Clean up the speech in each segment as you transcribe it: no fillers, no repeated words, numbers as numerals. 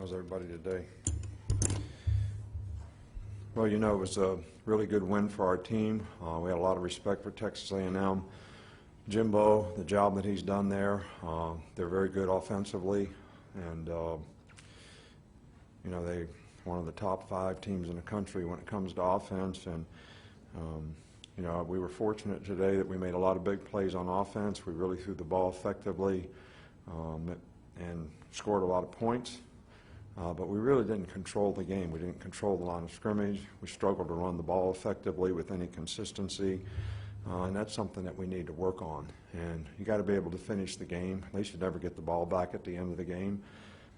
How's everybody today? Well, you know, it was a really good win for our team. We had a lot of respect for Texas A&M. Jimbo, the job that he's done there, they're very good offensively, and you know, they're one of the top 5 teams in the country when it comes to offense. And you know, we were fortunate today that we made a lot of big plays on offense. We really threw the ball effectively and scored a lot of points. But we really didn't control the game. We didn't control the line of scrimmage. We struggled to run the ball effectively with any consistency. And that's something that we need to work on. And you got to be able to finish the game. They should never get the ball back at the end of the game.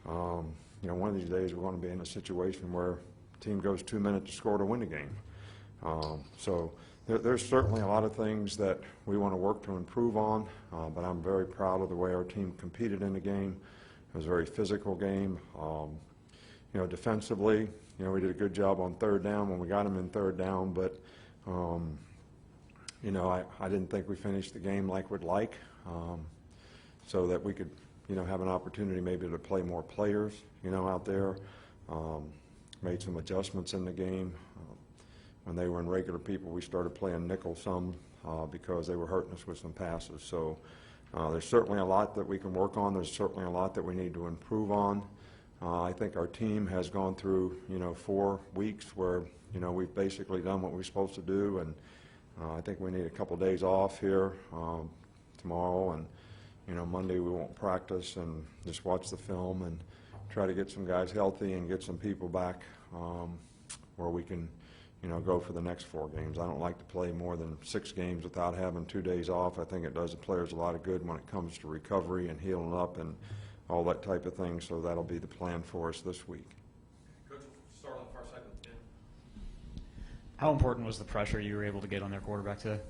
You know, one of these days we're going to be in a situation where the team goes 2 minutes to score to win the game. So there's certainly a lot of things that we want to work to improve on, but I'm very proud of the way our team competed in the game. It was a very physical game. You know, defensively, you know, we did a good job on third down when we got them in third down, but you know, I didn't think we finished the game like we'd like, so that we could, you know, have an opportunity maybe to play more players, you know, out there. Made some adjustments in the game. When they were in regular people, we started playing nickel some because they were hurting us with some passes. So there's certainly a lot that we can work on. There's certainly a lot that we need to improve on. I think our team has gone through, you know, 4 weeks where, you know, we've basically done what we're supposed to do, and I think we need a couple days off here tomorrow, and, you know, Monday we won't practice and just watch the film and try to get some guys healthy and get some people back where we can, you know, go for the next 4 games. I don't like to play more than 6 games without having 2 days off. I think it does the players a lot of good when it comes to recovery and healing up and all that type of thing, so that'll be the plan for us this week. Coach, we'll start on the far side with Ben. How important was the pressure you were able to get on their quarterback today?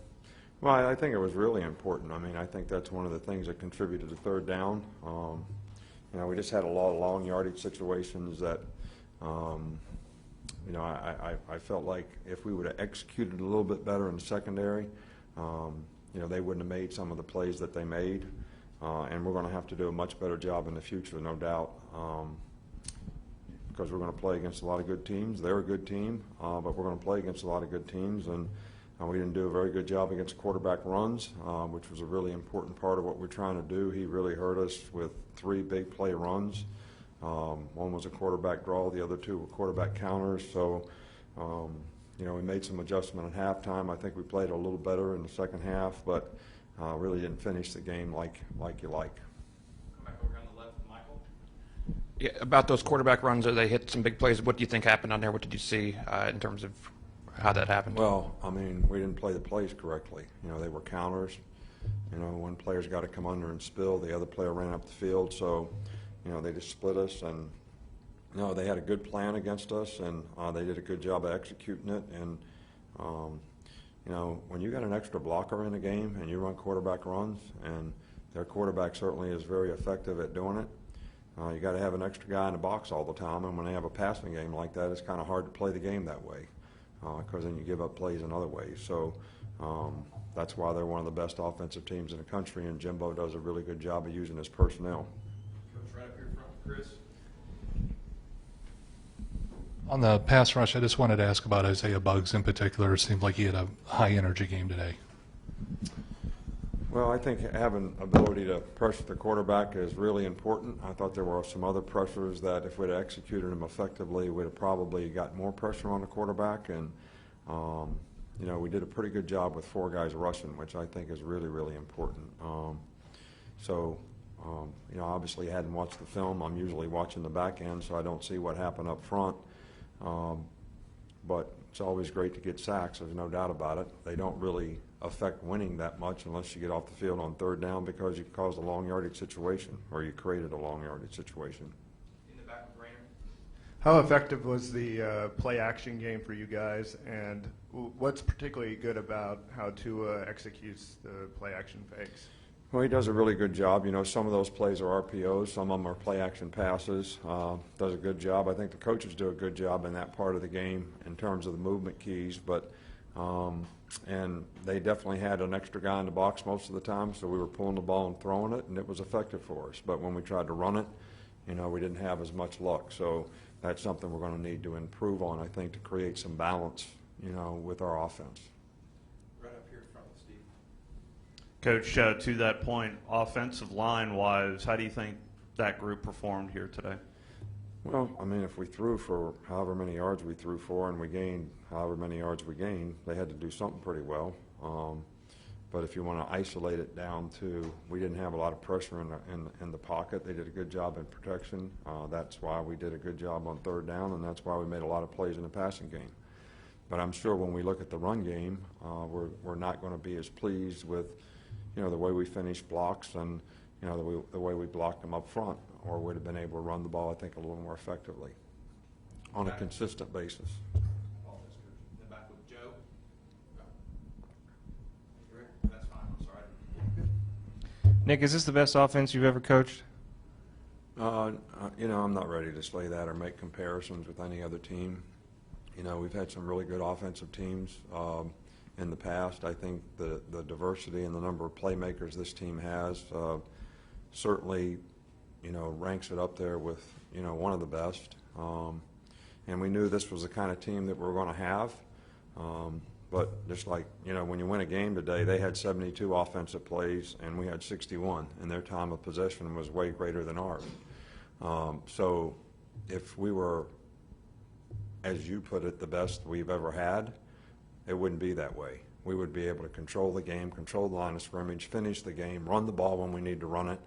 Well, I think it was really important. I mean, I think that's one of the things that contributed to third down. You know, we just had a lot of long yardage situations that, you know, I felt like if we would have executed a little bit better in the secondary, you know, they wouldn't have made some of the plays that they made. And we're going to have to do a much better job in the future, no doubt, because we're going to play against a lot of good teams. They're a good team, but we're going to play against a lot of good teams, and we didn't do a very good job against quarterback runs, which was a really important part of what we're trying to do. He really hurt us with 3 big play runs. One was a quarterback draw, the other 2 were quarterback counters. So, you know, we made some adjustment at halftime. I think we played a little better in the second half, but really didn't finish the game like you like. Come back over on the left, Michael. Yeah, about those quarterback runs, they hit some big plays. What do you think happened on there? What did you see in terms of how that happened? Well, I mean, we didn't play the plays correctly. You know, they were counters. You know, one player's got to come under and spill. The other player ran up the field. So, you know, they just split us. And, you know, they had a good plan against us, and they did a good job of executing it. And, you know, when you got an extra blocker in a game and you run quarterback runs, and their quarterback certainly is very effective at doing it, you got to have an extra guy in the box all the time. And when they have a passing game like that, it's kind of hard to play the game that way because then you give up plays in other ways. So that's why they're one of the best offensive teams in the country, and Jimbo does a really good job of using his personnel. Coach, right up here front, Chris. On the pass rush, I just wanted to ask about Isaiah Buggs in particular. It seemed like he had a high-energy game today. Well, I think having ability to pressure the quarterback is really important. I thought there were some other pressures that if we'd have executed them effectively, we'd have probably got more pressure on the quarterback. And, you know, we did a pretty good job with 4 guys rushing, which I think is really, really important. You know, obviously I hadn't watched the film. I'm usually watching the back end, so I don't see what happened up front. But it's always great to get sacks, there's no doubt about it. They don't really affect winning that much unless you get off the field on third down because you caused a long yardage situation or you created a long yardage situation. In the back with Rainer. How effective was the play action game for you guys, and what's particularly good about how Tua executes the play action fakes? Well, he does a really good job. You know, some of those plays are RPOs, some of them are play-action passes. Does a good job. I think the coaches do a good job in that part of the game in terms of the movement keys. But and they definitely had an extra guy in the box most of the time, so we were pulling the ball and throwing it, and it was effective for us. But when we tried to run it, You know, we didn't have as much luck. So that's something we're going to need to improve on, I think, to create some balance, you know, with our offense. Right up here in front with Steve. Coach, to that point, offensive line-wise, how do you think that group performed here today? Well, I mean, if we threw for however many yards we threw for and we gained however many yards we gained, they had to do something pretty well. But if you want to isolate it down to, we didn't have a lot of pressure in the pocket. They did a good job in protection. That's why we did a good job on third down, and that's why we made a lot of plays in the passing game. But I'm sure when we look at the run game, we're not going to be as pleased with, you know, the way we finished blocks and, you know, the way we blocked them up front, or would have been able to run the ball, I think, a little more effectively on a consistent basis. Apologize, Coach. In the back with Joe. Rick, that's fine. I'm sorry. Nick, is this the best offense you've ever coached? You know, I'm not ready to say that or make comparisons with any other team. You know, we've had some really good offensive teams in the past. I think the diversity and the number of playmakers this team has certainly, you know, ranks it up there with, you know, one of the best. And we knew this was the kind of team that we were going to have. But just like, you know, when you win a game today, they had 72 offensive plays and we had 61, and their time of possession was way greater than ours. So if we were, as you put it, the best we've ever had, it wouldn't be that way. We would be able to control the game, control the line of scrimmage, finish the game, run the ball when we need to run it.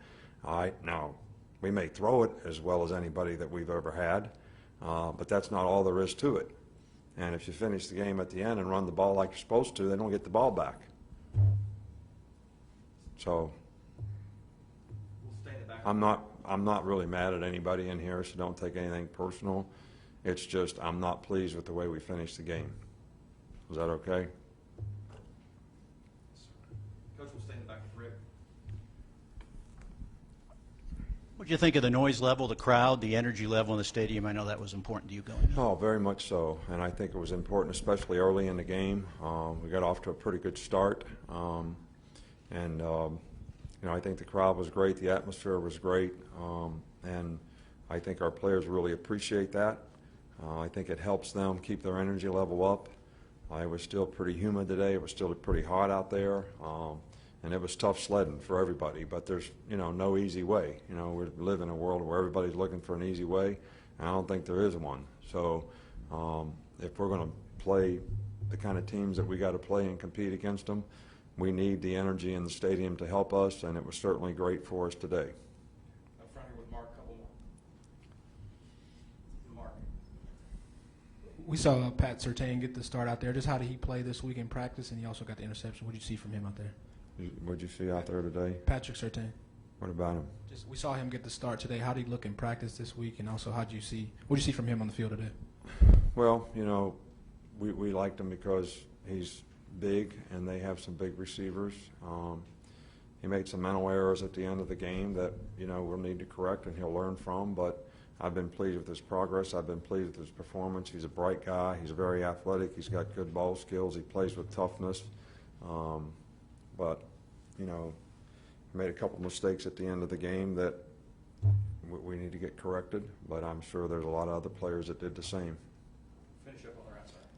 All right, now, we may throw it as well as anybody that we've ever had, but that's not all there is to it. And if you finish the game at the end and run the ball like you're supposed to, they don't get the ball back. So We'll stay in the back. I'm not really mad at anybody in here, so don't take anything personal. It's just I'm not pleased with the way we finished the game. Is that okay? Coach, we'll stay in the back with Rick. What did you think of the noise level, the crowd, the energy level in the stadium? I know that was important to you going in. Oh, very much so. And I think it was important, especially early in the game. We got off to a pretty good start. You know, I think the crowd was great. The atmosphere was great. And I think our players really appreciate that. I think it helps them keep their energy level up. It was still pretty humid today. It was still pretty hot out there. And it was tough sledding for everybody, but there's, you know, no easy way. You know, we live in a world where everybody's looking for an easy way, and I don't think there is one. So if we're going to play the kind of teams that we got to play and compete against them, we need the energy in the stadium to help us, and it was certainly great for us today. Up front here with Mark, a couple more. Mark. We saw Pat Surtain get the start out there. Just how did he play this week in practice, and he also got the interception. What did you see from him out there? What did you see out there today? Patrick Surtain. What about him? Just we saw him get the start today. How did he look in practice this week, and also what did you see from him on the field today? Well, you know, we liked him because he's big and they have some big receivers. He made some mental errors at the end of the game that, you know, we'll need to correct and he'll learn from, but I've been pleased with his progress. I've been pleased with his performance. He's a bright guy. He's very athletic. He's got good ball skills. He plays with toughness. But, you know, made a couple mistakes at the end of the game that we need to get corrected, but I'm sure there's a lot of other players that did the same. Finish up on the right side.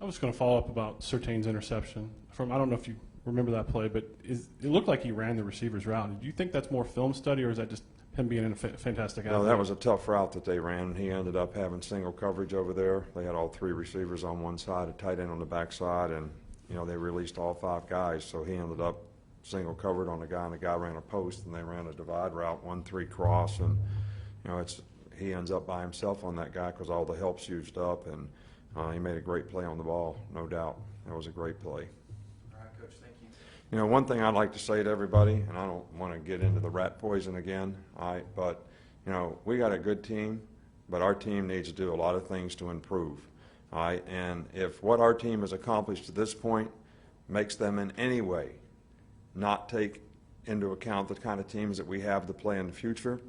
I was going to follow up about Surtain's interception. I don't know if you remember that play, but it looked like he ran the receiver's route. Do you think that's more film study, or is that just him being a fantastic athlete? No, that was a tough route that they ran. He ended up having single coverage over there. They had all three receivers on one side, a tight end on the back side, and, you know, they released all five guys, so he ended up single covered on a guy, and the guy ran a post, and they ran a divide route, 1-3 cross, and, you know, he ends up by himself on that guy because all the help's used up, and he made a great play on the ball, no doubt. That was a great play. All right, Coach, thank you. You know, one thing I'd like to say to everybody, and I don't want to get into the rat poison again, but, you know, we got a good team, but our team needs to do a lot of things to improve. All right, and if what our team has accomplished to this point makes them in any way not take into account the kind of teams that we have to play in the future,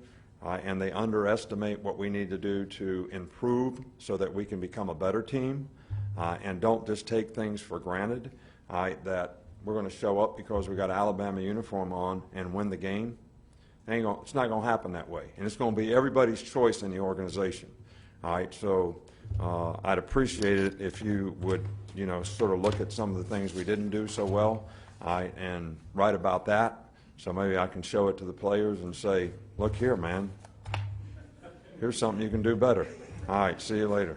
and they underestimate what we need to do to improve so that we can become a better team, and don't just take things for granted, that we're going to show up because we got an Alabama uniform on and win the game, It's not going to happen that way, and it's going to be everybody's choice in the organization. All right, so I'd appreciate it if you would, sort of look at some of the things we didn't do so well, all right, and write about that. So maybe I can show it to the players and say, look here, man, here's something you can do better. All right, see you later.